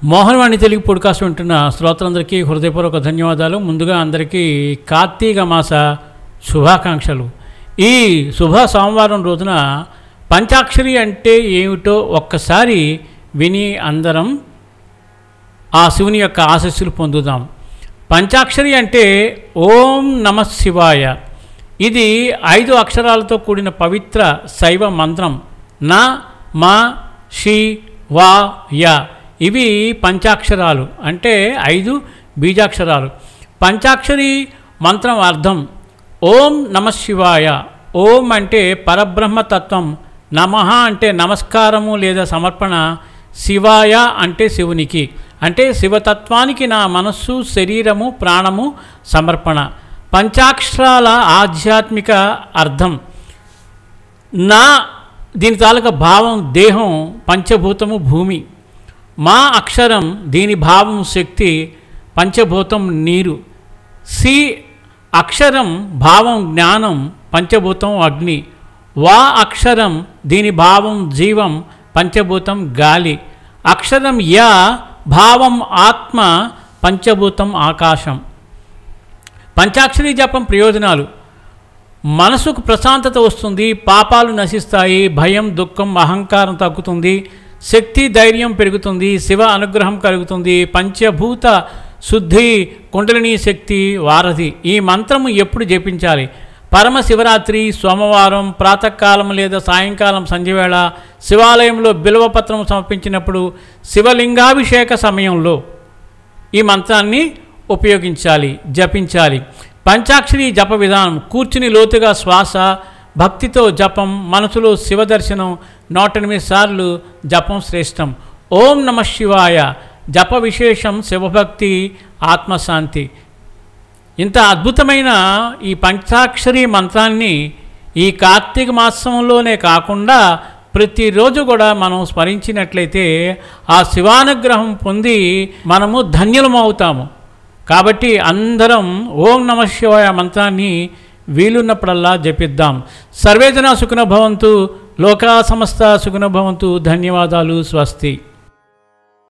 Mohanavani Telugu podcast వింటున్న శ్రోతలందరికీ హృదయపూర్వక ధన్యవాదాలు. ముందుగా అందరికీ కార్తీక మాస శుభాకాంక్షలు. ఈ శుభ సోమవారం రోజున పంచాక్షరి అంటే ఏమిటో ఒక్కసారి విని అందరం ఆ శివుని యొక్క ఆశీస్సులు పొందుదాం. పంచాక్షరి అంటే ఓం నమః శివాయ. ఇది 5 అక్షరాలతో కూడిన పవిత్ర శైవ మంత్రం. న మ షి వా య. ఇవి పంచాక్షరాలు అంటే 5 బీజాక్షరాలు. పంచాక్షరి మంత్రం అర్థం ఓం నమః శివాయ. ఓం అంటే పరబ్రహ్మతత్వం, నమః అంటే నమస్కారము లేదా సమర్పణ, శివాయ అంటే శివునికి, అంటే శివతత్వానికి నా మనస్సు, శరీరము, ప్రాణము సమర్పణ. పంచాక్షరాల ఆధ్యాత్మిక అర్థం నా దీని తాలూకా భావం దేహం, పంచభూతము భూమి. మా అక్షరం దీని భావం శక్తి, పంచభూతం నీరు. సి అక్షరం భావం జ్ఞానం, పంచభూతం అగ్ని. వా అక్షరం దీని భావం జీవం, పంచభూతం గాలి. అక్షరం యా భావం ఆత్మ, పంచభూతం ఆకాశం. పంచాక్షరి జపం ప్రయోజనాలు: మనసుకు ప్రశాంతత వస్తుంది, పాపాలు నశిస్తాయి, భయం దుఃఖం అహంకారం తగ్గుతుంది, శక్తి ధైర్యం పెరుగుతుంది, శివ అనుగ్రహం కలుగుతుంది, పంచభూత శుద్ధి, కుండలిని శక్తి వారధి. ఈ మంత్రము ఎప్పుడు జపించాలి? పరమ శివరాత్రి, సోమవారం, ప్రాతకాలం లేదా సాయంకాలం సంధ్యవేళ, శివాలయంలో బిల్వపత్రం సమర్పించినప్పుడు, శివలింగాభిషేక సమయంలో ఈ మంత్రాన్ని ఉపయోగించాలి, జపించాలి. పంచాక్షరి జప విధానం: కూర్చుని లోతుగా శ్వాస, భక్తితో జపం, మనసులో శివ దర్శనం, 108 సార్లు జపం శ్రేష్టం. ఓం నమః శివాయ జప విశేషం శివభక్తి, ఆత్మశాంతి. ఇంత అద్భుతమైన ఈ పంచాక్షరి మంత్రాన్ని ఈ కార్తీక మాసంలోనే కాకుండా ప్రతిరోజు కూడా మనం స్మరించినట్లయితే ఆ శివానుగ్రహం పొంది మనము ధన్యులమవుతాము. కాబట్టి అందరం ఓం నమః శివాయ మంత్రాన్ని వీలున్నప్పుడల్లా జపిద్దాం. సర్వేజన సుఖినో భవంతు, లోకా సమస్త సుఖినో భవంతు. ధన్యవాదాలు. స్వస్తి.